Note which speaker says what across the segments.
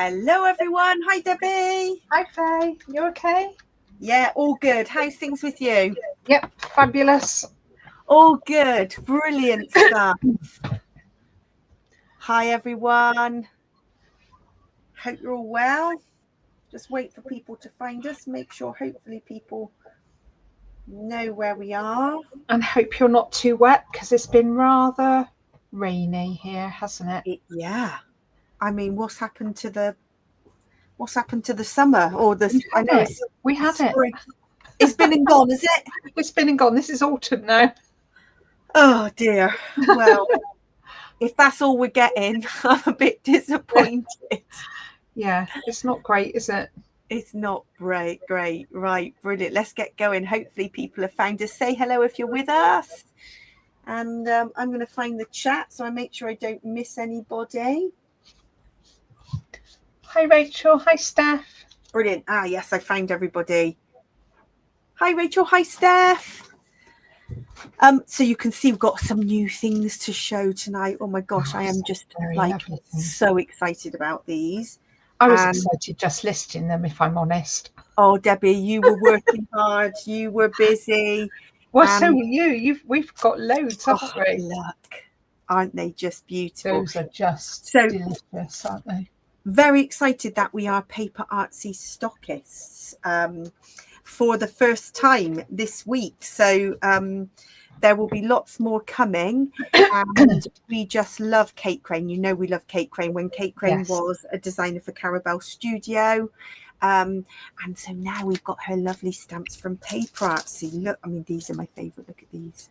Speaker 1: Hello, everyone. Hi, Debbie.
Speaker 2: Hi, Faye. You okay?
Speaker 1: Yeah, all good. How's things with you?
Speaker 2: Yep, fabulous.
Speaker 1: All good. Brilliant stuff. Hi, everyone. Hope you're all well. Just wait for people to find us. Make sure, hopefully, people know where we are.
Speaker 2: And hope you're not too wet because it's been rather rainy here, hasn't it?
Speaker 1: Yeah. I mean, what's happened to the summer or the? I know
Speaker 2: we had
Speaker 1: spring.
Speaker 2: it.
Speaker 1: It's been and gone, is it?
Speaker 2: It's been and gone. This is autumn now.
Speaker 1: Oh dear. Well, if that's all we're getting, I'm a bit disappointed.
Speaker 2: Yeah, it's not great, is it?
Speaker 1: It's not great. Right, brilliant. Let's get going. Hopefully people have found us. Say hello if you're with us. And I'm going to find the chat so I make sure I don't miss anybody.
Speaker 2: Hi, Rachel. Hi, Steph.
Speaker 1: Brilliant. Yes, I found everybody. Hi, Rachel. Hi, Steph. So you can see we've got some new things to show tonight. Oh my gosh, I am just so excited about these.
Speaker 2: I was excited just listing them, if I'm honest.
Speaker 1: Oh, Debbie, you were working hard. You were busy.
Speaker 2: Well, so were you. We've got loads, haven't we?
Speaker 1: Look, aren't they just beautiful?
Speaker 2: Those are just delicious, aren't they?
Speaker 1: Very excited that we are Paper Artsy stockists for the first time this week. So there will be lots more coming, and we just love Kate Crane. You know we love Kate Crane when Kate Crane was a designer for Carabelle Studio. And so now we've got her lovely stamps from Paper Artsy. Look, I mean, these are my favourite. Look at these.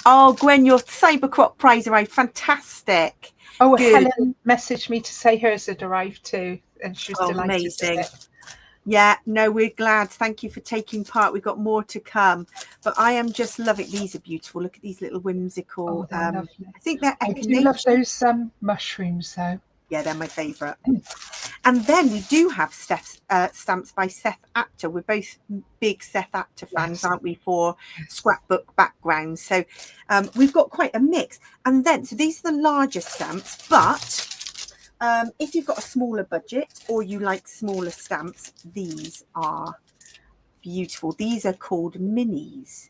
Speaker 1: Oh, Gwen, your Cybercroc prize arrived. Fantastic.
Speaker 2: Oh, good. Helen messaged me to say hers had arrived too, and she was delighted.
Speaker 1: Amazing. Yeah, no, we're glad. Thank you for taking part. We've got more to come. But I am just loving. These are beautiful. Look at these little whimsical.
Speaker 2: Oh, they're lovely.
Speaker 1: I think they're
Speaker 2: I do love those mushrooms, though.
Speaker 1: Yeah, they're my favourite. And then we do have stamps by Seth Apter. We're both big Seth Apter fans, aren't we, for scrapbook backgrounds? So we've got quite a mix. And then, so these are the larger stamps, but if you've got a smaller budget or you like smaller stamps, these are beautiful. These are called minis.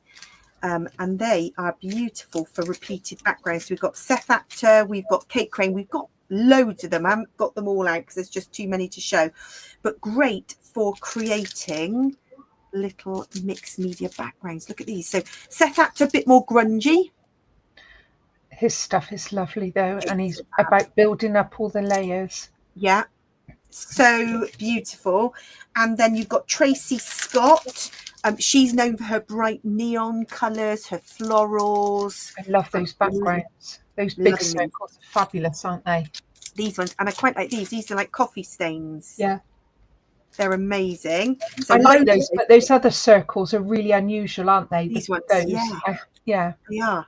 Speaker 1: And they are beautiful for repeated backgrounds. So we've got Seth Apter, we've got Kate Crane, we've got loads of them. I haven't got them all out because there's just too many to show, but great for creating little mixed media backgrounds. Look at these. So Seth Apter, a bit more grungy.
Speaker 2: His stuff is lovely though, and he's about building up all the layers.
Speaker 1: Yeah, so beautiful. And then you've got Tracy Scott. She's known for her bright neon colours, her florals.
Speaker 2: I love those backgrounds. Those big circles are fabulous, aren't they?
Speaker 1: These ones, and I quite like these. These are like coffee stains.
Speaker 2: Yeah.
Speaker 1: They're amazing. So
Speaker 2: I like those, but those other circles are really unusual, aren't they?
Speaker 1: These ones,
Speaker 2: yeah.
Speaker 1: They are.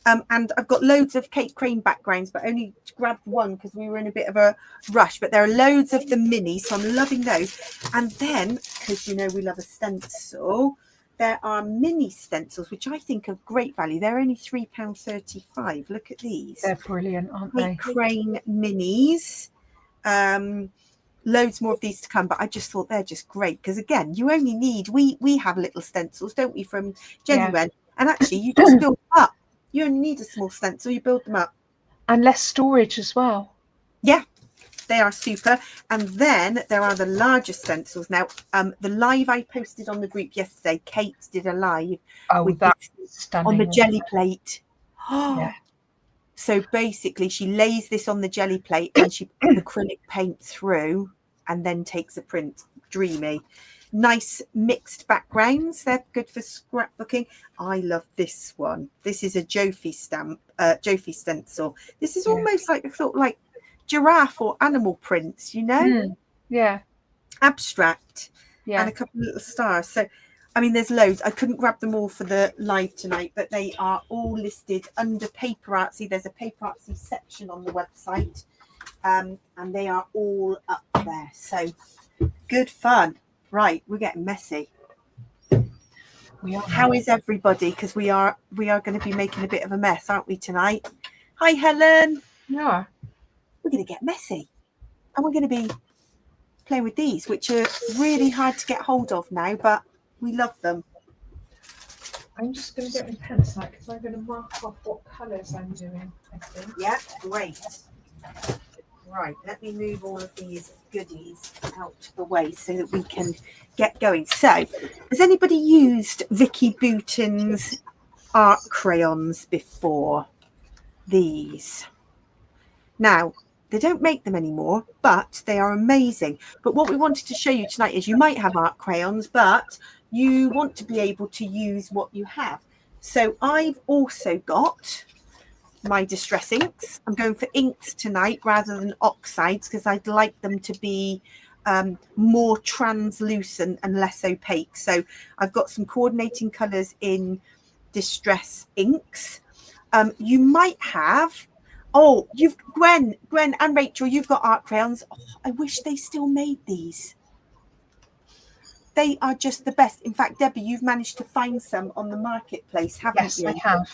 Speaker 1: And I've got loads of Kate Crane backgrounds, but only grabbed one because we were in a bit of a rush. But there are loads of the minis, so I'm loving those. And then, because you know we love a stencil, there are mini stencils, which I think are great value. They're only £3.35. Look at these.
Speaker 2: They're brilliant, aren't they?
Speaker 1: Kate Crane minis. Loads more of these to come, but I just thought they're just great because again, you only need we have little stencils, don't we, from Genuine, and actually you just build them up. You only need a small stencil, you build them up,
Speaker 2: and less storage as well.
Speaker 1: Yeah, they are super. And then there are the larger stencils now. The live I posted on the group yesterday, Kate did a live
Speaker 2: with that's stunning,
Speaker 1: on the jelly plate.
Speaker 2: Yeah.
Speaker 1: So basically she lays this on the jelly plate and she puts acrylic paint through and then takes a print. Dreamy. Nice mixed backgrounds. They're good for scrapbooking. I love this one. This is a Jofi stamp, Jofi stencil. This is almost like sort of like giraffe or animal prints, you know?
Speaker 2: Yeah.
Speaker 1: Abstract. Yeah. And a couple of little stars. So I mean, there's loads. I couldn't grab them all for the live tonight, but they are all listed under Paper Artsy. There's a Paper Artsy section on the website, and they are all up there. So good fun. Right, we're getting messy.
Speaker 2: We are.
Speaker 1: How is everybody? Because we are going to be making a bit of a mess, aren't we, tonight? Hi, Helen.
Speaker 2: Yeah.
Speaker 1: we're going to get messy. And we're going to be playing with these, which are really hard to get hold of now, but we love them.
Speaker 2: I'm just going to get my pencil out because I'm going to mark off what colours I'm doing, I think.
Speaker 1: Yeah, great. Right, let me move all of these goodies out of the way so that we can get going. So, has anybody used Vicky Boutin's art crayons before? These. Now, they don't make them anymore, but they are amazing. But what we wanted to show you tonight is you might have art crayons, but you want to be able to use what you have. So I've also got my distress inks. I'm going for inks tonight rather than oxides because I'd like them to be more translucent and less opaque. So I've got some coordinating colours in distress inks. You might have, you've Gwen and Rachel, you've got art crayons. Oh, I wish they still made these. They are just the best. In fact, Debbie, you've managed to find some on the marketplace, haven't you?
Speaker 2: Yes, I have.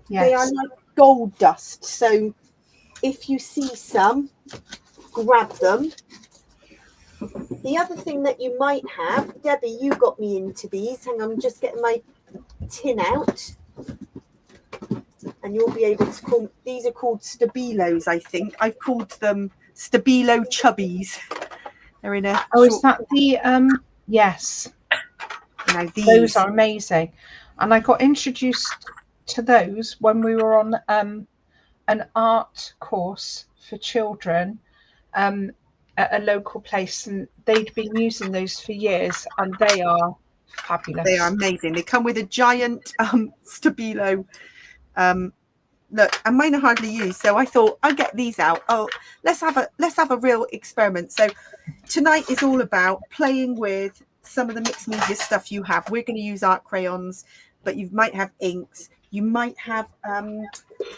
Speaker 2: Yes.
Speaker 1: They are like gold dust. So if you see some, grab them. The other thing that you might have, Debbie, you got me into these. Hang on, I'm just getting my tin out. And you'll be able to call, these are called Stabilos, I think. I've called them Stabilo Chubbies. They're in a
Speaker 2: is that the yes.
Speaker 1: Now
Speaker 2: those are amazing. And I got introduced to those when we were on an art course for children at a local place, and they'd been using those for years, and they are fabulous.
Speaker 1: They are amazing. They come with a giant Stabilo. Look, and mine are hardly used, so I thought I'd get these out. Oh, let's have a real experiment. So tonight is all about playing with some of the mixed media stuff you have. We're going to use art crayons, but you might have inks. You might have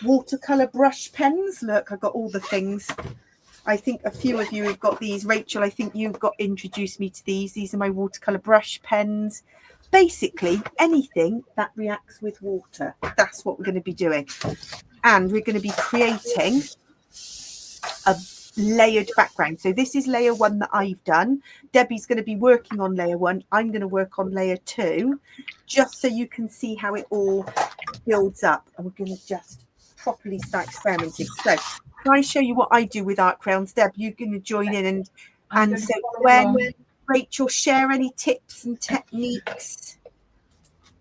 Speaker 1: watercolor brush pens. Look, I've got all the things. I think a few of you have got these. Rachel, I think you've got introduced me to these. These are my watercolor brush pens. Basically, anything that reacts with water. That's what we're going to be doing. And we're going to be creating a layered background. So this is layer 1 that I've done. Debbie's going to be working on layer 1. I'm going to work on layer 2, just so you can see how it all builds up. And we're going to just properly start experimenting. So can I show you what I do with art crayons? Deb, you're going to join in and so when Rachel, share any tips and techniques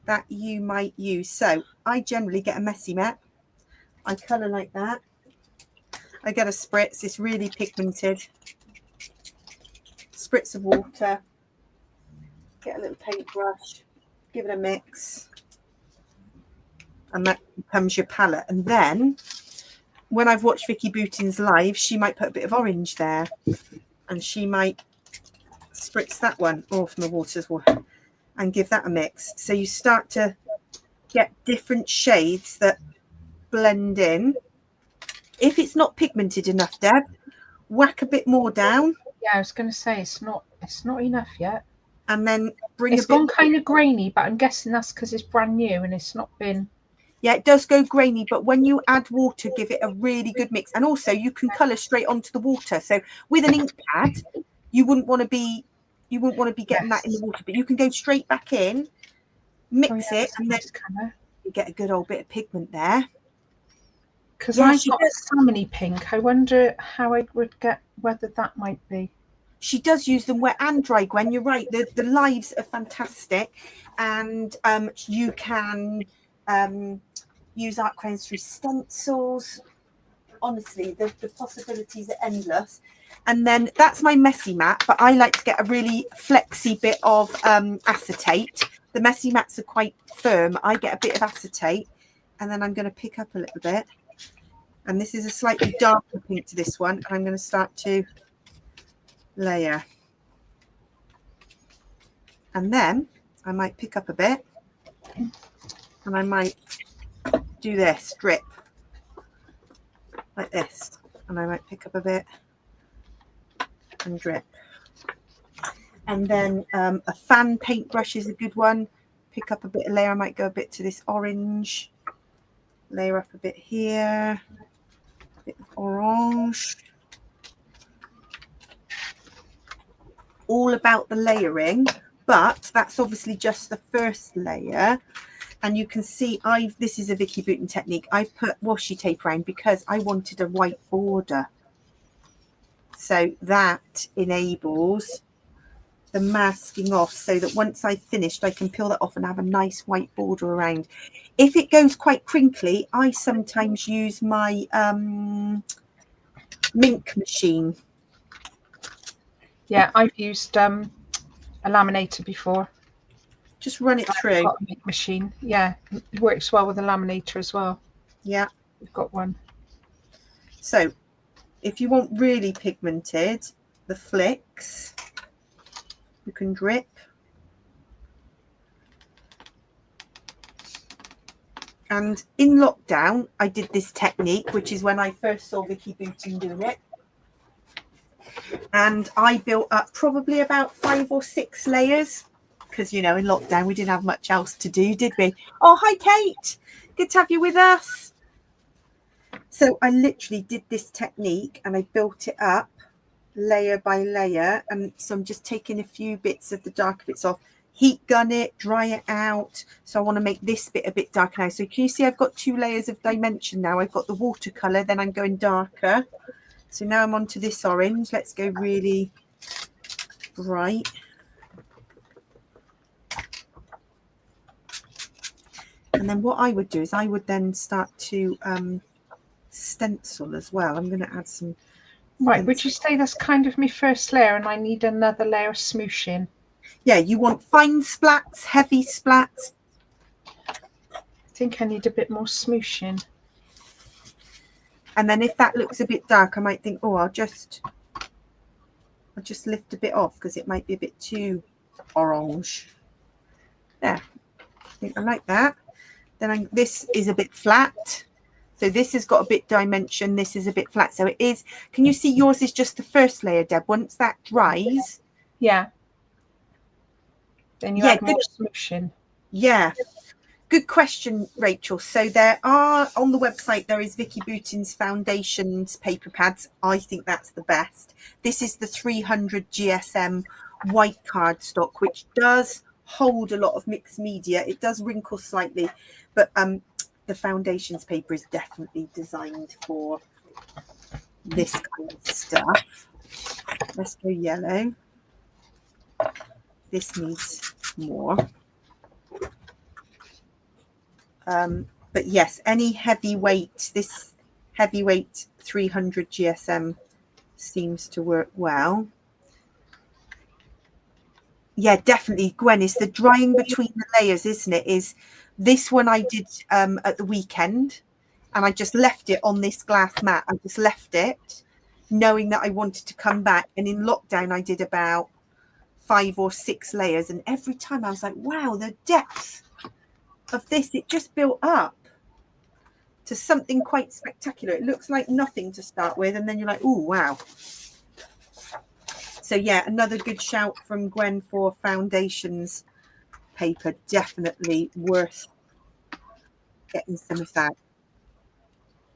Speaker 1: that you might use. So I generally get a messy mat. I colour like that. I get a spritz. It's really pigmented. Spritz of water. Get a little paintbrush. Give it a mix. And that becomes your palette. And then when I've watched Vicky Boutin's live, she might put a bit of orange there. And she might spritz that one off from the water's water and give that a mix. So you start to get different shades that blend in. If it's not pigmented enough, Deb, whack a bit more down.
Speaker 2: Yeah, I was going to say it's not enough yet.
Speaker 1: And then bring
Speaker 2: it's gone kind of grainy, but I'm guessing that's because it's brand new and it's not been.
Speaker 1: Yeah, it does go grainy, but when you add water, give it a really good mix. And also you can colour straight onto the water. So with an ink pad, you wouldn't want to be getting that in the water, but you can go straight back in, mix it, and then you get a good old bit of pigment there.
Speaker 2: Because I've got a salmony pink. I wonder how I would get, whether that might be.
Speaker 1: She does use them wet and dry, Gwen. You're right. The lives are fantastic. And you can use art crayons through stencils. Honestly, the possibilities are endless. And then that's my messy mat, but I like to get a really flexy bit of acetate. The messy mats are quite firm. I get a bit of acetate, and then I'm going to pick up a little bit. And this is a slightly darker pink to this one. And I'm going to start to layer. And then I might pick up a bit. And I might do this, drip. Like this. And I might pick up a bit and drip. And then a fan paintbrush is a good one. Pick up a bit of layer. I might go a bit to this orange. Layer up a bit here. A bit of orange. all about the layering, but that's obviously just the first layer. And you can see this is a Vicky Boutin technique. I've put washi tape around because I wanted a white border. So that enables the masking off, so that once I've finished, I can peel that off and have a nice white border around. If it goes quite crinkly, I sometimes use my Mink machine.
Speaker 2: Yeah, I've used a laminator before.
Speaker 1: Just run it through.
Speaker 2: I've got a Mink machine. Yeah, it works well with a laminator as well.
Speaker 1: Yeah,
Speaker 2: we've got one.
Speaker 1: So if you want really pigmented, the flicks, you can drip. And in lockdown, I did this technique, which is when I first saw Vicky Boutin do it. And I built up probably about 5 or 6 layers because, you know, in lockdown, we didn't have much else to do, did we? Oh, hi, Kate. Good to have you with us. So I literally did this technique and I built it up layer by layer. And so I'm just taking a few bits of the darker bits off, heat gun it, dry it out. So I want to make this bit a bit darker now. So can you see I've got 2 layers of dimension now? I've got the watercolor, then I'm going darker. So now I'm onto this orange. Let's go really bright. And then what I would do is I would then start to stencil as well. I'm going to add some.
Speaker 2: Right, would you say that's kind of my first layer and I need another layer of smooshing?
Speaker 1: Yeah, you want fine splats, heavy splats.
Speaker 2: I think I need a bit more smooshing.
Speaker 1: And then if that looks a bit dark, I might think, oh, I'll just lift a bit off because it might be a bit too orange. There, I think I like that. Then this is a bit flat. So this has got a bit dimension. This is a bit flat. So it is, can you see yours is just the first layer, Deb? Once that dries.
Speaker 2: Yeah. Then you add more smooshing.
Speaker 1: Yeah. Good question, Rachel. So there are, on the website, there is Vicky Boutin's foundations paper pads. I think that's the best. This is the 300 GSM white cardstock, which does hold a lot of mixed media. It does wrinkle slightly, but the foundations paper is definitely designed for this kind of stuff. Let's go yellow. This needs more. But yes, any heavyweight, this heavyweight 300 GSM seems to work well. Yeah, definitely, Gwen, is the drying between the layers, isn't it? Is this one I did at the weekend, and I just left it on this glass mat. I just left it knowing that I wanted to come back. And in lockdown, I did about 5 or 6 layers. And every time I was like, wow, the depth of this, it just built up to something quite spectacular. It looks like nothing to start with, and then you're like, oh wow. So yeah, another good shout from Gwen for foundations paper. Definitely worth getting some of that.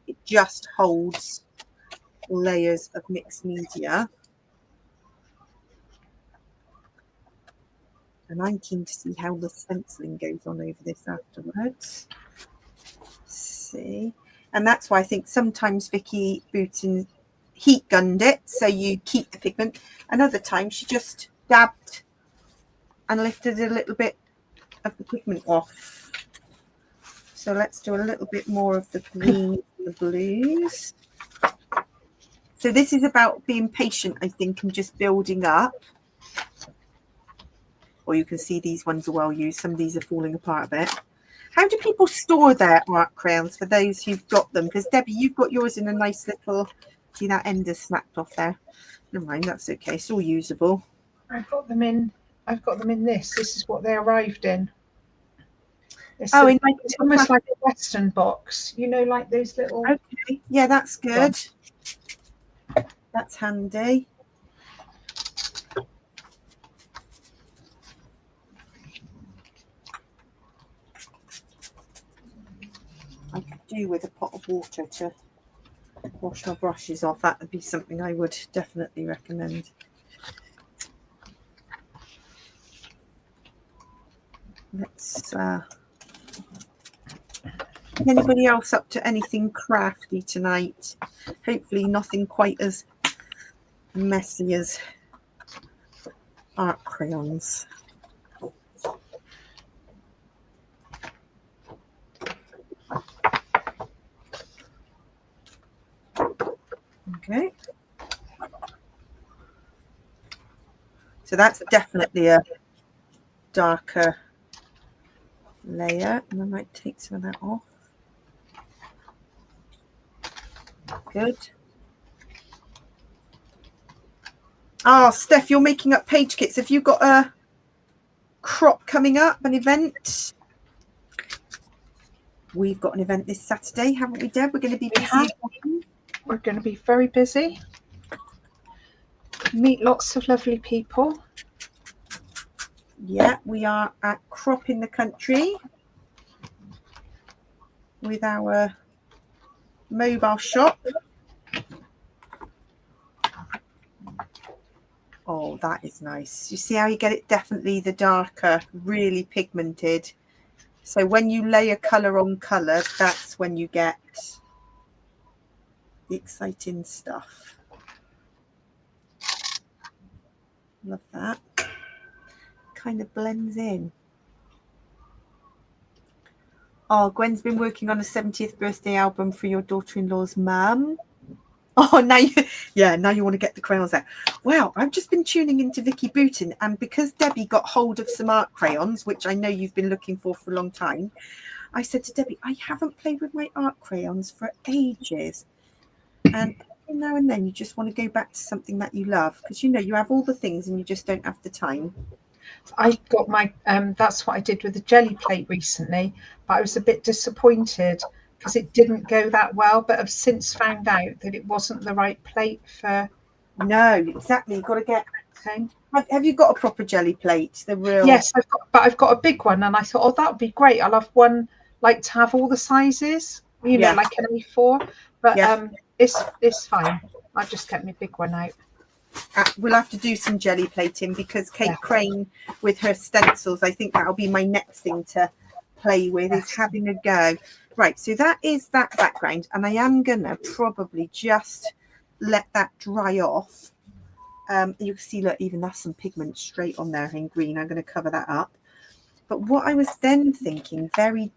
Speaker 1: It just holds layers of mixed media, and I'm keen to see how the stenciling goes on over this afterwards. See, and that's why I think sometimes Vicky Boutin heat gunned it so you keep the pigment, and other times she just dabbed and lifted a little bit of the pigment off. So let's do a little bit more of the green and the blues. So this is about being patient, I think, and just building up. Or you can see these ones are well used. Some of these are falling apart a bit. How do people store their art crayons for those who've got them? Because Debbie, you've got yours in a nice little, see that end is snapped off there. Never mind, that's okay. It's all usable.
Speaker 2: I've got them in this. This is what they arrived in. It's it's almost like a Western box, you know, like those little.
Speaker 1: Okay, yeah, that's good. That's handy. I could do with a pot of water to wash my brushes off. That would be something I would definitely recommend. let's anybody else up to anything crafty tonight? Hopefully nothing quite as messy as art crayons. Okay. So that's definitely a darker layer, and I might take some of that off. Good. Oh, Steph, you're making up page kits. Have you got a crop coming up, an event? We've got an event this Saturday, haven't we, Deb? We're going to be busy.
Speaker 2: We're going to be very busy. Meet lots of lovely people.
Speaker 1: Yeah, we are at Crop in the Country with our mobile shop. Oh, that is nice. You see how you get it definitely the darker, really pigmented. So when you layer colour on colour, that's when you get the exciting stuff. Love that. Kind of blends in. Oh, Gwen's been working on a 70th birthday album for your daughter-in-law's mum. Oh, now you want to get the crayons out. Wow, I've just been tuning into Vicky Booton, and because Debbie got hold of some art crayons, which I know you've been looking for a long time, I said to Debbie, I haven't played with my art crayons for ages. And every now and then you just want to go back to something that you love, because you know you have all the things and you just don't have the time.
Speaker 2: I got my that's what I did with the jelly plate recently, but I was a bit disappointed because it didn't go that well, but I've since found out that it wasn't the right plate for.
Speaker 1: No, exactly. You've got to get. Have you got a proper jelly plate? The real.
Speaker 2: Yes, I've got a big one, and I thought, oh, that would be great. I'll have one like to have all the sizes, you know, like an A4. But it's fine. I just kept my big one out.
Speaker 1: We'll have to do some jelly plating because Kate Crane with her stencils, I think that'll be my next thing to play with, is having a go. Right, so that is that background, and I am gonna probably just let that dry off. You can see, look, even that's some pigment straight on there in green. I'm going to cover that up. But what I was then thinking, very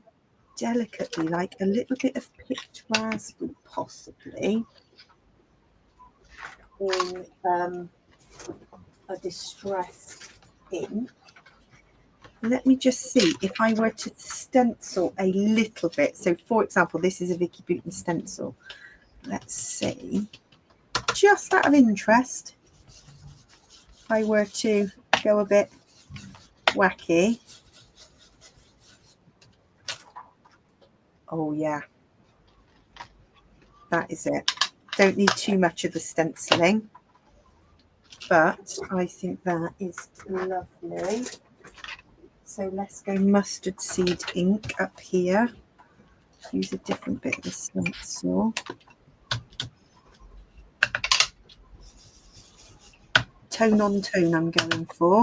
Speaker 1: delicately, like a little bit of picked raspberry, possibly, in a distressed ink. Let me just see if I were to stencil a little bit. So, for example, this is a Vicky Booton stencil. Let's see, just out of interest, if I were to go a bit wacky. Oh, yeah. That is it. Don't need too much of the stenciling, but I think that is lovely. So let's go mustard seed ink up here. Use a different bit of the stencil. Tone on tone I'm going for.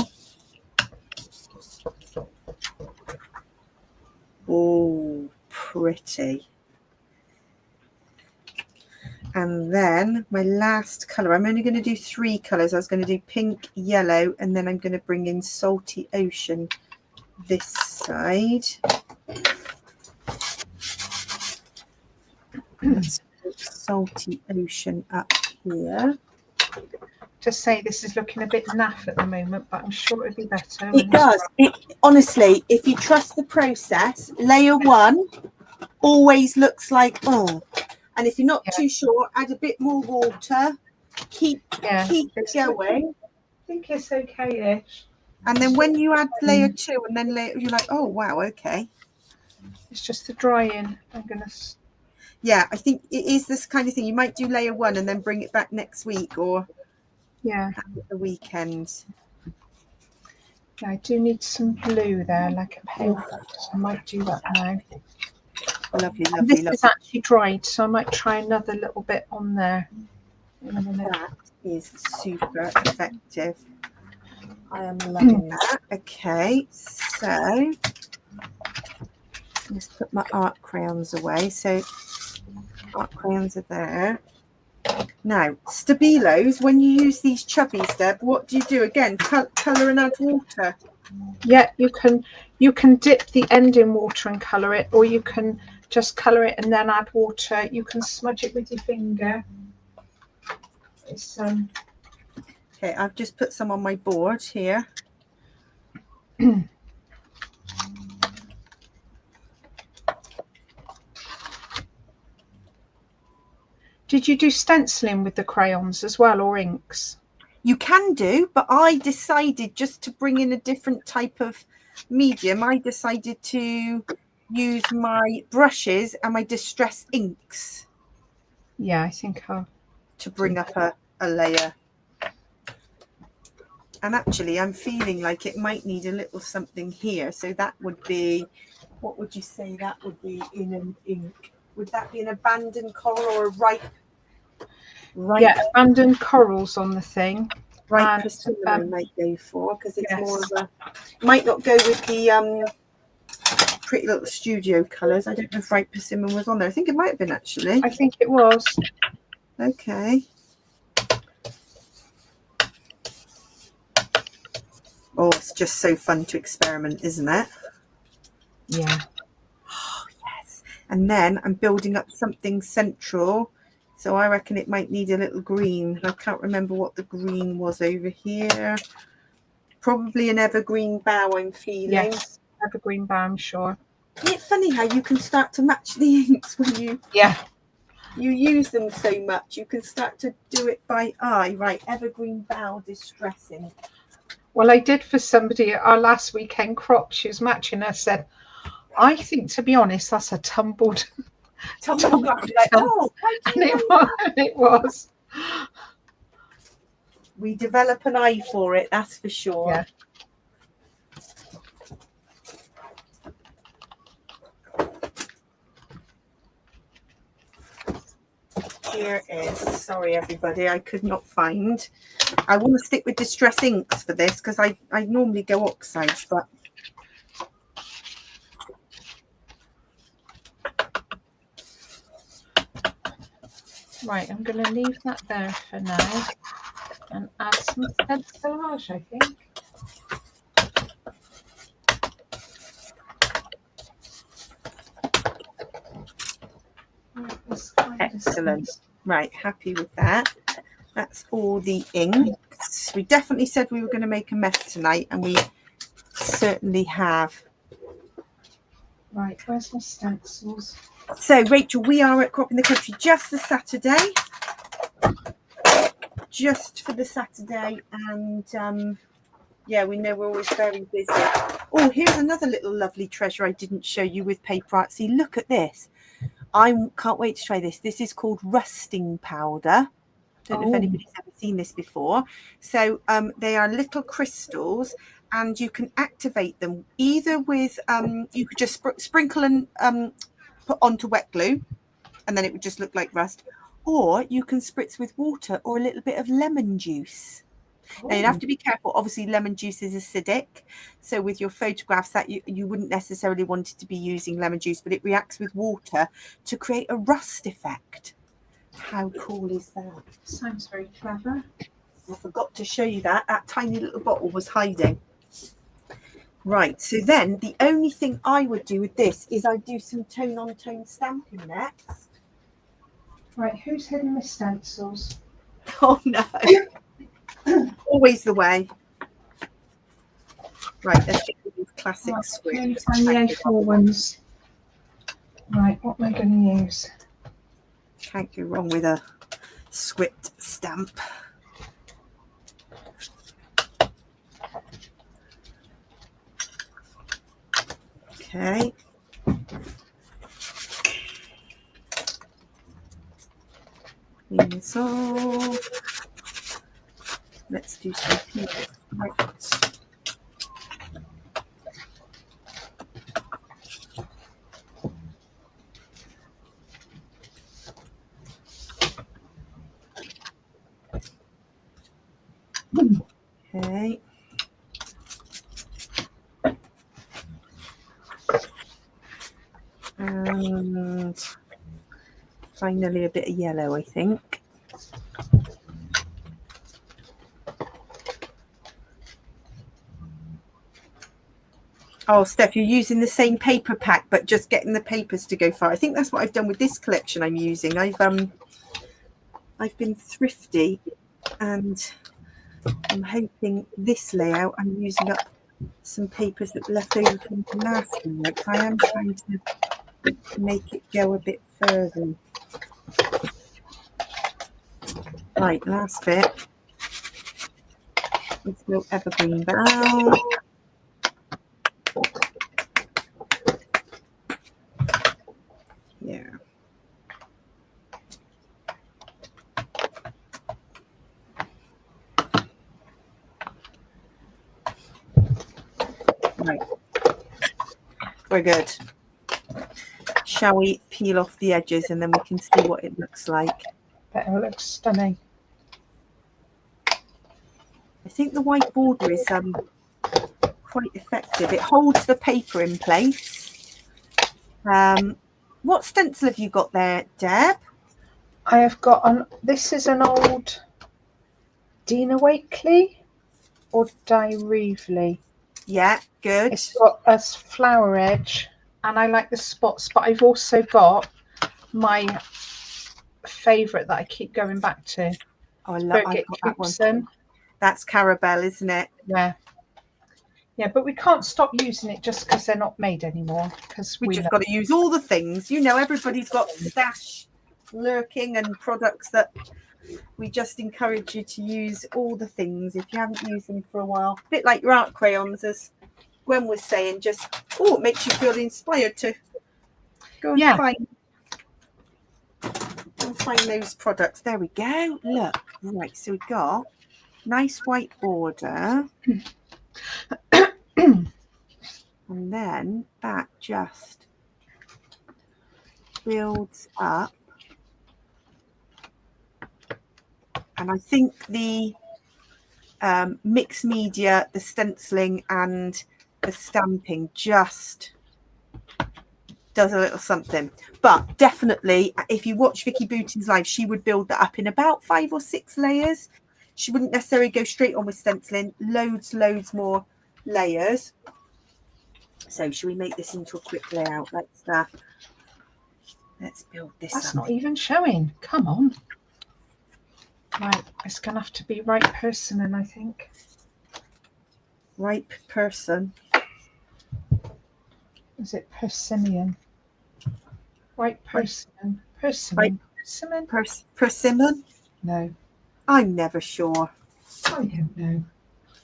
Speaker 1: Oh, pretty. And then my last colour, I'm only going to do 3 colours. I was going to do pink, yellow, and then I'm going to bring in Salty Ocean this side. Let's put Salty Ocean up here.
Speaker 2: Just say this is looking a bit naff at the moment, but I'm sure it'll be better.
Speaker 1: It does. Honestly, if you trust the process, layer 1 always looks like, oh. And if you're not too sure, add a bit more water. Keep going.
Speaker 2: I think it's okay-ish.
Speaker 1: And then when you add layer 2 and then you're like, oh, wow, okay.
Speaker 2: It's just the drying. I'm going to...
Speaker 1: Yeah, I think it is this kind of thing. You might do layer 1 and then bring it back next week or the weekend.
Speaker 2: Yeah, I do need some blue there, like a pale. So I might do that now.
Speaker 1: Lovely, lovely,
Speaker 2: this
Speaker 1: lovely.
Speaker 2: is actually dried, so I might try another little bit on there.
Speaker 1: That is super effective. I am loving that. Okay, So let's put my art crayons away. So art crayons are there. Now, Stabilos, when you use these chubbies, Deb, what do you do? Again, colour and add water.
Speaker 2: Yeah, you can dip the end in water and colour it, or you can just colour it and then add water. You can smudge it with your finger. It's
Speaker 1: Okay, I've just put some on my board here.
Speaker 2: Did you do stenciling with the crayons as well, or inks?
Speaker 1: You can do, but I decided just to bring in a different type of medium. I decided to use my brushes and my distress inks.
Speaker 2: Yeah, I think I'll
Speaker 1: to bring up a layer. And actually, I'm feeling like it might need a little something here. So that would be, what would you say that would be in an ink? Would that be an abandoned coral or a ripe?
Speaker 2: Yeah, abandoned corals on the thing.
Speaker 1: Ripe persimmon I might go for, because it's more of a, might not go with the Pretty Little Studio colours. I don't know if ripe persimmon was on there. I think it might have been, actually.
Speaker 2: I think it was.
Speaker 1: Okay. Oh, it's just so fun to experiment, isn't it?
Speaker 2: Yeah.
Speaker 1: Oh, yes. And then I'm building up something central. So I reckon it might need a little green. I can't remember what the green was over here. Probably an evergreen bough, I'm feeling.
Speaker 2: Yes, evergreen bough, I'm sure.
Speaker 1: Isn't it funny how you can start to match the inks when you use them so much? You can start to do it by eye. Right, evergreen bough distressing.
Speaker 2: Well, I did for somebody at our last weekend crop. She was matching. I said, I think, to be honest, that's a tumbled.
Speaker 1: Like, oh,
Speaker 2: and it was.
Speaker 1: We develop an eye for it, that's for sure.
Speaker 2: Yeah.
Speaker 1: Here is, sorry everybody, I could not find. I want to stick with distress inks for this because I normally go oxides, but
Speaker 2: right, I'm going to leave that there for now and add some stencilage, I think.
Speaker 1: Excellent. Right, happy with that. That's all the inks. We definitely said we were going to make a mess tonight, and we certainly have.
Speaker 2: Right, where's my stencils?
Speaker 1: So, Rachel, we are at Crop in the Country just the Saturday. Just for the Saturday, and yeah, we know we're always very busy. Oh, here's another little lovely treasure I didn't show you with paper art. See, look at this. I can't wait to try this. This is called rusting powder. Don't know if anybody's ever seen this before. So they are little crystals, and you can activate them either with you could just sprinkle and put onto wet glue, and then it would just look like rust, or you can spritz with water or a little bit of lemon juice. Now, you have to be careful. Obviously, lemon juice is acidic. So with your photographs, that you wouldn't necessarily want it to be using lemon juice, but it reacts with water to create a rust effect. How cool is that?
Speaker 2: Sounds very clever.
Speaker 1: I forgot to show you that. That tiny little bottle was hiding. Right, so then the only thing I would do with this is I'd do some tone-on-tone stamping next.
Speaker 2: Right, who's hidden the stencils?
Speaker 1: Oh, no. Always the way. Right, let's get these classic scripts.
Speaker 2: And the A4 ones. Right, what am I going to use?
Speaker 1: Can't go wrong with a script stamp. Okay. Clean this off. Let's do some pieces. Right. Okay. And finally a bit of yellow, I think. Oh, Steph, you're using the same paper pack, but just getting the papers to go far. I think that's what I've done with this collection I'm using. I've been thrifty, and I'm hoping this layout I'm using up some papers that were left over from the last layout. I am trying to make it go a bit further. Right, last bit. It's no evergreen bow. Yeah. Right. We're good. Shall we peel off the edges and then we can see what it looks like?
Speaker 2: That looks stunning.
Speaker 1: I think the white border is quite effective. It holds the paper in place. What stencil have you got there, Deb?
Speaker 2: I have got this is an old Dina Wakeley or Dyrevely.
Speaker 1: Yeah, good.
Speaker 2: It's got a flower edge, and I like the spots, but I've also got my favourite that I keep going back to.
Speaker 1: Oh, I love that one. That's Caramel, isn't it?
Speaker 2: Yeah. Yeah, but we can't stop using it just because they're not made anymore. Because
Speaker 1: we just got to use all the things. You know, everybody's got stash lurking and products that we just encourage you to use all the things if you haven't used them for a while. A bit like your art crayons, as Gwen was saying, just it makes you feel inspired to go and find those products. There we go. Look, right. So we got nice white border. And then that just builds up. And I think the mixed media, the stenciling and the stamping just does a little something. But definitely, if you watch Vicky Booton's live, she would build that up in about 5 or 6 layers. She wouldn't necessarily go straight on with stenciling. Loads more layers. So should we make this into a quick layout? Let's build this.
Speaker 2: That's not even showing. Come on. Right, it's going to have to be right person, I think.
Speaker 1: Ripe person.
Speaker 2: Is it persimmon? Right person.
Speaker 1: Persimmon?
Speaker 2: Persimmon? No.
Speaker 1: I'm never sure.
Speaker 2: I don't know.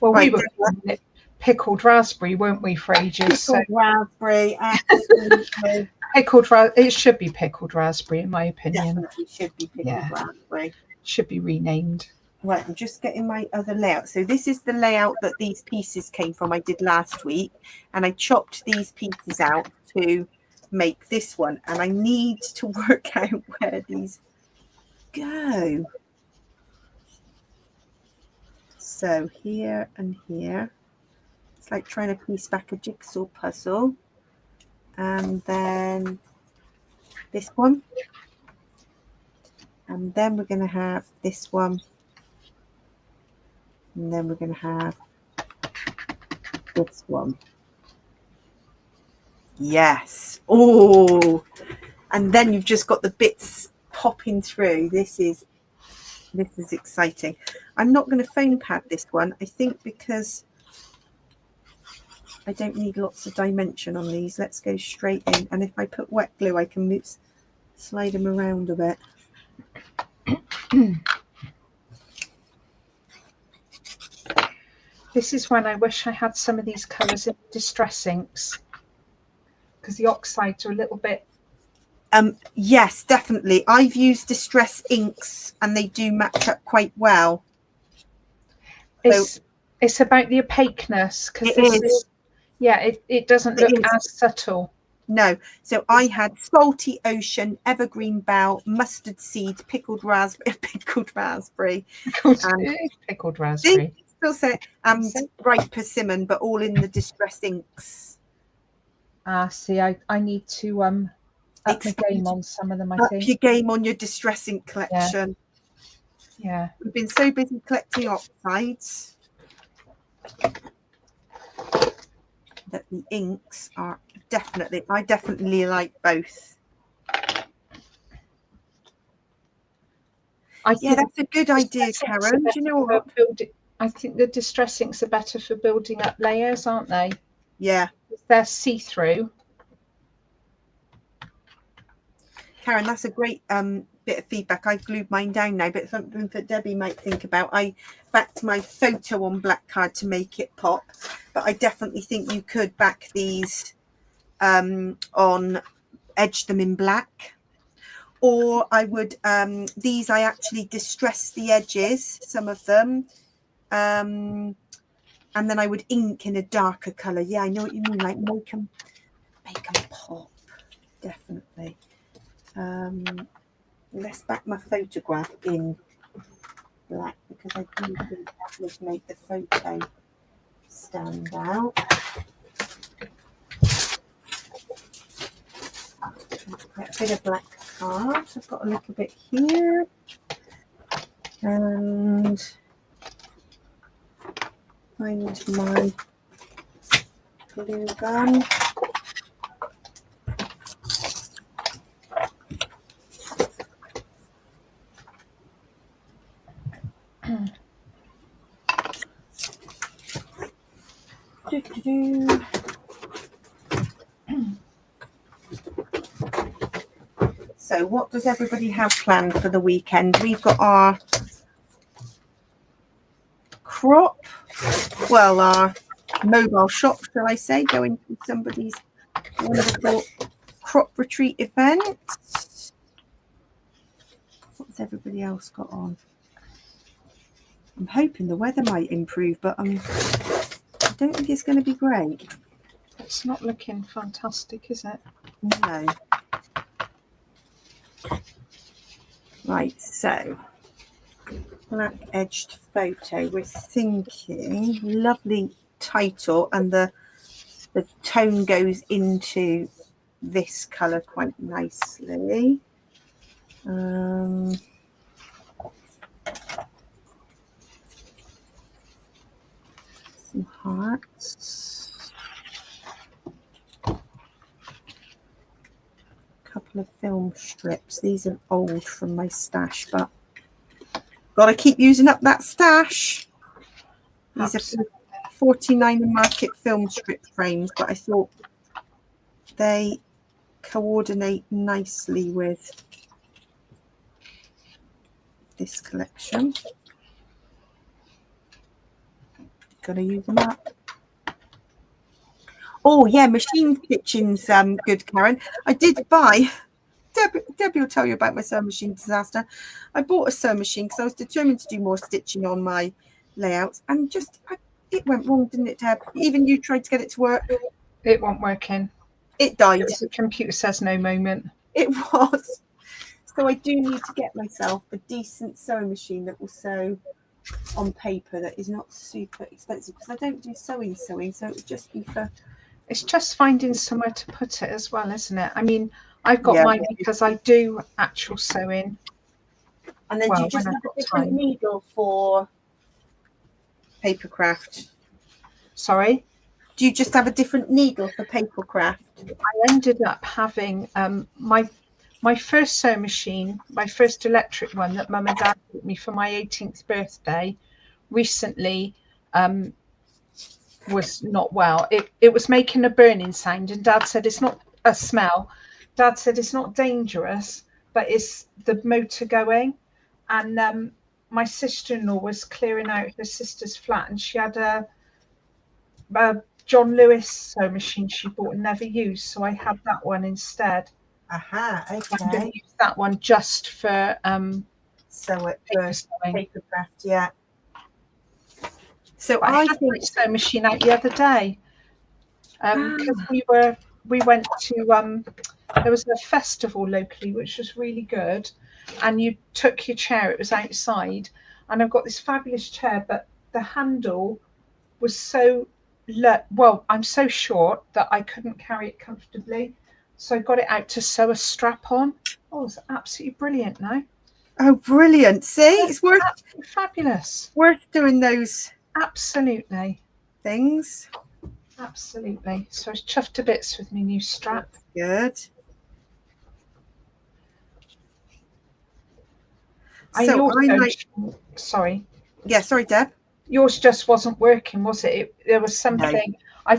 Speaker 2: Well, we were calling it pickled raspberry, weren't we, for ages?
Speaker 1: Pickled raspberry, absolutely.
Speaker 2: It should be pickled raspberry, in my opinion.
Speaker 1: Definitely should be pickled raspberry.
Speaker 2: Should be renamed.
Speaker 1: Right, I'm just getting my other layout. So this is the layout that these pieces came from. I did last week, and I chopped these pieces out to make this one. And I need to work out where these go. So here and here. It's like trying to piece back a jigsaw puzzle. And then this one. And then we're going to have this one. And then we're going to have this one. Yes. Oh, and then you've just got the bits popping through. This is exciting. I'm not going to foam pad this one, I think, because I don't need lots of dimension on these. Let's go straight in. And if I put wet glue, I can slide them around a bit.
Speaker 2: This is when I wish I had some of these colours in distress inks, because the oxides are a little bit.
Speaker 1: Yes, definitely. I've used distress inks and they do match up quite well.
Speaker 2: It's about the opaqueness, because it doesn't look as subtle.
Speaker 1: No. So I had salty ocean, evergreen bough, mustard seed, pickled raspberry, pickled raspberry. Still say ripe persimmon, but all in the distress inks.
Speaker 2: See, I need to up the game on some of them, I
Speaker 1: up
Speaker 2: think.
Speaker 1: your game on your distress ink collection.
Speaker 2: Yeah.
Speaker 1: We've been so busy collecting oxides that the inks are definitely, I definitely like both. Yeah, that's a good idea, Karen. Do you know what?
Speaker 2: I think the distress inks are better for building up layers, aren't they?
Speaker 1: Yeah.
Speaker 2: They're see-through.
Speaker 1: Karen, that's a great bit of feedback. I've glued mine down now, but something that Debbie might think about. I backed my photo on black card to make it pop, but I definitely think you could back these on, edge them in black. Or I would, these I actually distress the edges, some of them, and then I would ink in a darker colour. Yeah, I know what you mean, like make them pop, definitely. Let's back my photograph in black because I do think that would make the photo stand out. Get a bit of black card. I've got a little bit here. And find my glue gun. So what does everybody have planned for the weekend? We've got our crop, well, our mobile shop, shall I say, going to somebody's wonderful crop retreat event. What's everybody else got on? I'm hoping the weather might improve, but I don't think it's going to be great.
Speaker 2: It's not looking fantastic, is it?
Speaker 1: No. Right, so black edged photo. We're thinking lovely title, and the tone goes into this colour quite nicely. Some hearts. Couple of film strips. These are old from my stash, but gotta keep using up that stash. These are 49 market film strip frames, but I thought they coordinate nicely with this collection. Gotta use them up. Oh yeah, machine stitching's good, Karen. I did buy, Debbie will tell you about my sewing machine disaster. I bought a sewing machine because I was determined to do more stitching on my layouts, and just it went wrong, didn't it, Deb? Even you tried to get it to work.
Speaker 2: It wasn't working.
Speaker 1: It died.
Speaker 2: It was a computer says no moment.
Speaker 1: It was. So I do need to get myself a decent sewing machine that will sew on paper, that is not super expensive, because I don't do sewing, so it would just be for...
Speaker 2: It's just finding somewhere to put it as well, isn't it? I mean, I've got mine because I do actual sewing.
Speaker 1: And then do you just have a different needle for paper craft?
Speaker 2: Sorry?
Speaker 1: Do you just have a different needle for paper craft?
Speaker 2: I ended up having my first sewing machine, my first electric one that Mum and Dad bought me for my 18th birthday, recently was not well. It was making a burning sound, and Dad said it's not a smell. Dad said it's not dangerous, but it's the motor going. And my sister-in-law was clearing out her sister's flat, and she had a John Lewis sewing machine she bought and never used, so I had that one instead.
Speaker 1: Aha, okay.
Speaker 2: I'm going to use that one just for
Speaker 1: paper craft, yeah. So
Speaker 2: I had my sewing machine out the other day because we went to there was a festival locally which was really good, and you took your chair, it was outside, and I've got this fabulous chair, but the handle was so I'm so short that I couldn't carry it comfortably, So I got it out to sew a strap on. Oh, it's absolutely brilliant now.
Speaker 1: Oh, brilliant. See, it's worth
Speaker 2: fabulous.
Speaker 1: Worth doing those
Speaker 2: Absolutely.
Speaker 1: things.
Speaker 2: Absolutely. So I was chuffed to bits with my new strap.
Speaker 1: That's good.
Speaker 2: Sorry.
Speaker 1: Yeah, sorry, Deb.
Speaker 2: Yours just wasn't working, was it? There was something. No. I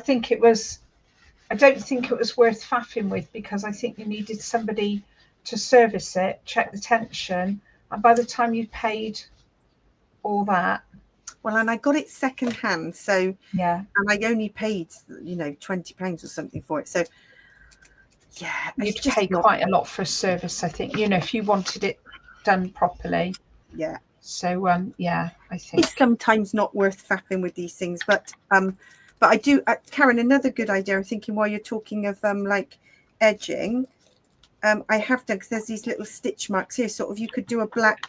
Speaker 2: don't think it was worth faffing with, because I think you needed somebody to service it, check the tension, and by the time you paid all that.
Speaker 1: Well, and I got it second hand, so
Speaker 2: yeah,
Speaker 1: and I only paid, £20 or something for it. So yeah,
Speaker 2: you'd pay quite a lot for a service, I think. If you wanted it done properly.
Speaker 1: Yeah.
Speaker 2: So yeah, I think
Speaker 1: it's sometimes not worth faffing with these things, but I do, Karen, another good idea. I'm thinking while you're talking of like edging, I have done, because there's these little stitch marks here. Sort of, you could do a black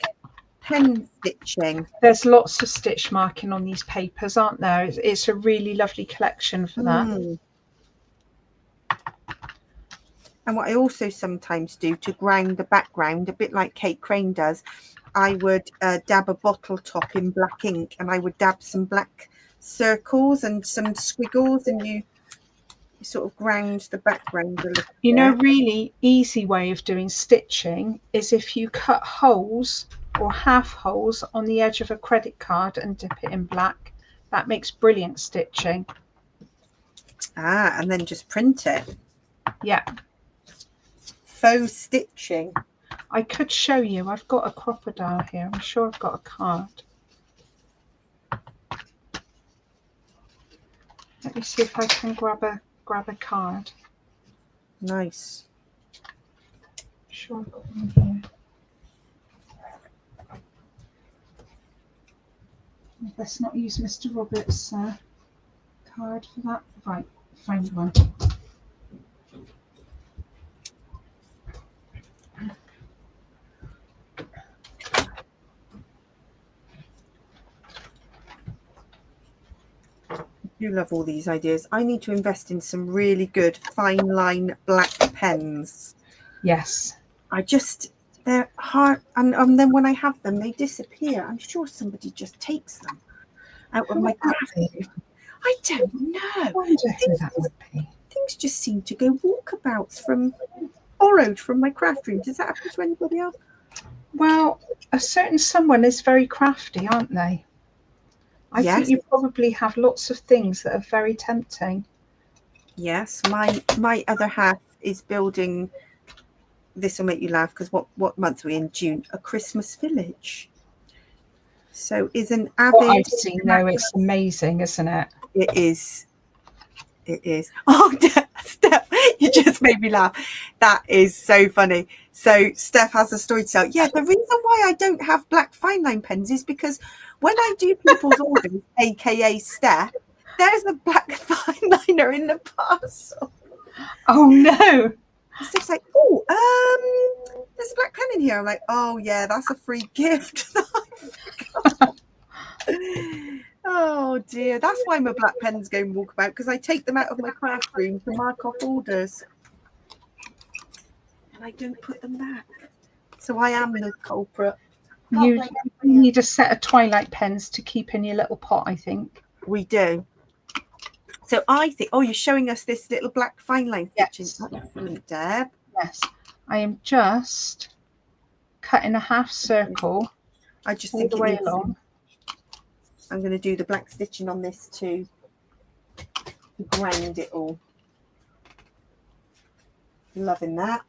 Speaker 1: pen stitching.
Speaker 2: There's lots of stitch marking on these papers, aren't there? It's a really lovely collection for that.
Speaker 1: And what I also sometimes do to ground the background, a bit like Kate Crane does, I would dab a bottle top in black ink, and I would dab some black circles and some squiggles, and you sort of ground the background a little bit.
Speaker 2: A really easy way of doing stitching is if you cut holes or half holes on the edge of a credit card and dip it in black. That makes brilliant stitching.
Speaker 1: And then just print it.
Speaker 2: Yeah.
Speaker 1: Faux stitching.
Speaker 2: I could show you. I've got a crocodile here. I'm sure I've got a card. Let me see if I can grab a card.
Speaker 1: Nice.
Speaker 2: I'm sure I've got one here. Let's not use Mr. Roberts' card for that. Right, find one.
Speaker 1: I do love all these ideas. I need to invest in some really good fine line black pens.
Speaker 2: Yes.
Speaker 1: They're hard, and then when I have them, they disappear. I'm sure somebody just takes them out of my craft room. I don't know.
Speaker 2: I wonder who that would be.
Speaker 1: Things just seem to go walkabouts borrowed from my craft room. Does that happen to anybody else?
Speaker 2: Well, a certain someone is very crafty, aren't they? I think you probably have lots of things that are very tempting.
Speaker 1: Yes, my other half is building. This will make you laugh, because what month are we in? June. A Christmas village. So is an avid.
Speaker 2: What I've seen, though, it's amazing, isn't it?
Speaker 1: It is. It is. Oh, Steph, you just made me laugh. That is so funny. So Steph has a story to tell. Yeah, the reason why I don't have black fine line pens is because when I do people's orders, aka Steph, there's a black fine liner in the parcel.
Speaker 2: Oh no.
Speaker 1: Steph's like, there's a black pen in here. I'm like, oh yeah, that's a free gift. Oh dear, that's why my black pens go and walk about, because I take them out of my craft room to mark off orders, and I don't put them back. So I am the culprit.
Speaker 2: You need a set of Twilight pens to keep in your little pot, I think.
Speaker 1: We do. So I think, you're showing us this little black fine line stitching.
Speaker 2: Yes.
Speaker 1: Excellent, Deb.
Speaker 2: Yes. I am just cutting a half circle.
Speaker 1: I just
Speaker 2: all
Speaker 1: think
Speaker 2: the way along.
Speaker 1: I'm going to do the black stitching on this to ground it all. Loving that.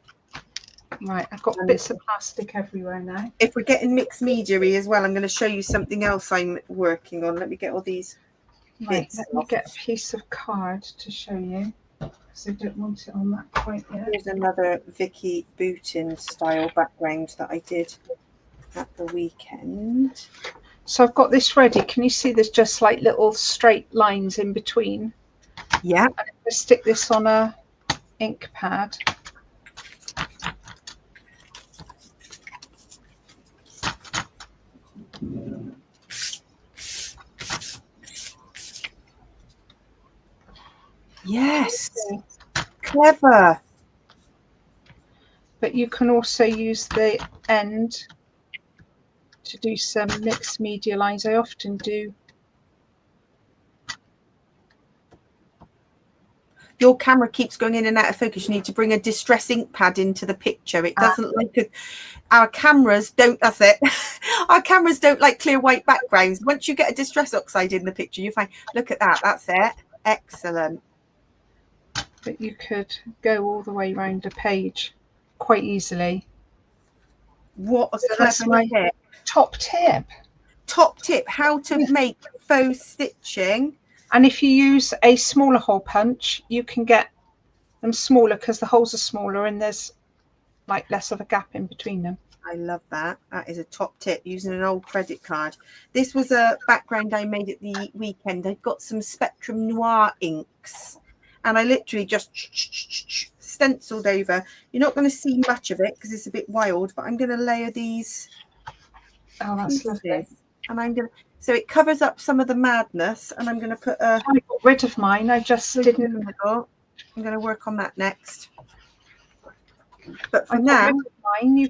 Speaker 2: Right, I've got bits of plastic everywhere now.
Speaker 1: If we're getting mixed media-y as well, I'm going to show you something else I'm working on. Let me get all these bits.
Speaker 2: Let me get a piece of card to show you, because I don't want it on that quite yet.
Speaker 1: Here's another Vicky Bootin style background that I did at the weekend.
Speaker 2: So I've got this ready. Can you see there's just like little straight lines in between?
Speaker 1: Yeah.
Speaker 2: And I'm going to stick this on a ink pad.
Speaker 1: Yes. Clever.
Speaker 2: but you can also use the end to do some mixed media lines. I often do.
Speaker 1: Your camera keeps going in and out of focus. You need to bring a distress ink pad into the picture. It doesn't like our cameras don't. That's it. Our cameras don't like clear white backgrounds. Once you get a distress oxide in the picture, you find, look at that. That's it. Excellent.
Speaker 2: But you could go all the way around a page quite easily.
Speaker 1: What a
Speaker 2: So that's
Speaker 1: clever
Speaker 2: my
Speaker 1: tip.
Speaker 2: top tip.
Speaker 1: Top tip: how to make faux stitching.
Speaker 2: And if you use a smaller hole punch, you can get them smaller because the holes are smaller and there's like less of a gap in between them.
Speaker 1: I love that. That is a top tip, using an old credit card. This was a background I made at the weekend. I've got some Spectrum Noir inks and I literally just stenciled over. You're not going to see much of it because it's a bit wild, but I'm going to layer these.
Speaker 2: Oh, that's lovely.
Speaker 1: And I'm going to, so it covers up some of the madness, and I'm going to put a...
Speaker 2: I got rid of mine. I just didn't.
Speaker 1: I'm going to work on that next. But for now,
Speaker 2: mine,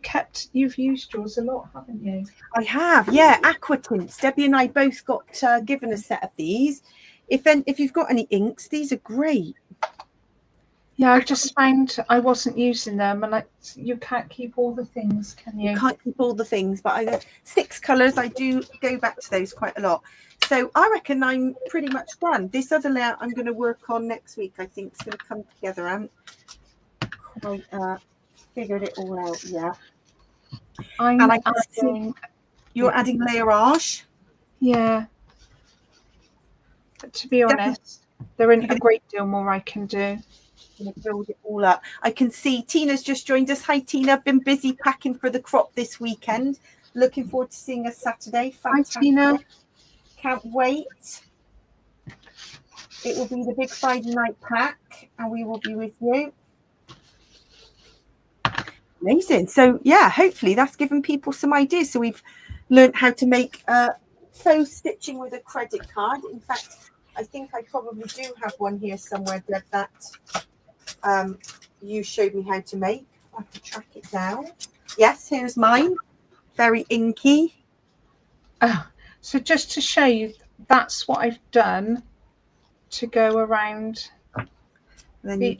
Speaker 2: you've used yours a lot, haven't you?
Speaker 1: I have, yeah. Aqua tints. Debbie and I both got given a set of these. If you've got any inks, these are great.
Speaker 2: Yeah, I just found I wasn't using them, and you can't keep all the things, can you?
Speaker 1: You can't keep all the things, but I got 6 colours. I do go back to those quite a lot. So I reckon I'm pretty much done. This other layout I'm going to work on next week. I think it's going to come together. I haven't quite figured it all out yet. You're adding layerage.
Speaker 2: Yeah. But to be honest, there isn't a great deal more I can do.
Speaker 1: I'm going to build it all up. I can see Tina's just joined us. Hi, Tina. Been busy packing for the crop this weekend. Looking forward to seeing us Saturday. Fantastic.
Speaker 2: Hi, Tina.
Speaker 1: Can't wait. It will be the big Friday night pack, and we will be with you. Amazing. So, yeah, hopefully that's given people some ideas. So we've learned how to make faux stitching with a credit card. In fact, I think I probably do have one here somewhere, Deb, that you showed me how to make. I have to track it down. Yes, here's mine. Very inky.
Speaker 2: Oh, so just to show you, that's what I've done to go around. And then they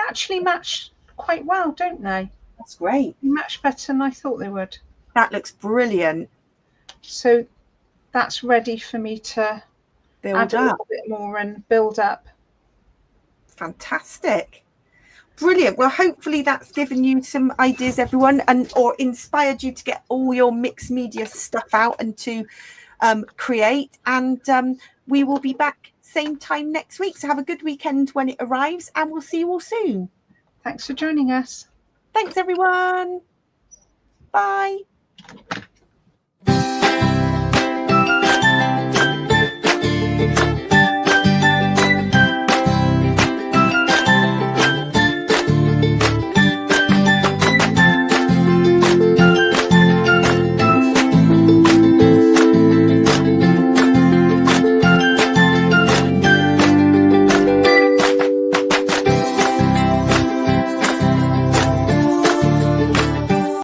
Speaker 2: actually match quite well, don't they?
Speaker 1: That's great.
Speaker 2: They match better than I thought they would.
Speaker 1: That looks brilliant.
Speaker 2: So that's ready for me to add a little bit more and build up.
Speaker 1: Fantastic. Brilliant. Well, hopefully that's given you some ideas, everyone, or inspired you to get all your mixed media stuff out and to create. And we will be back same time next week. So have a good weekend when it arrives, and we'll see you all soon.
Speaker 2: Thanks for joining us.
Speaker 1: Thanks, everyone. Bye.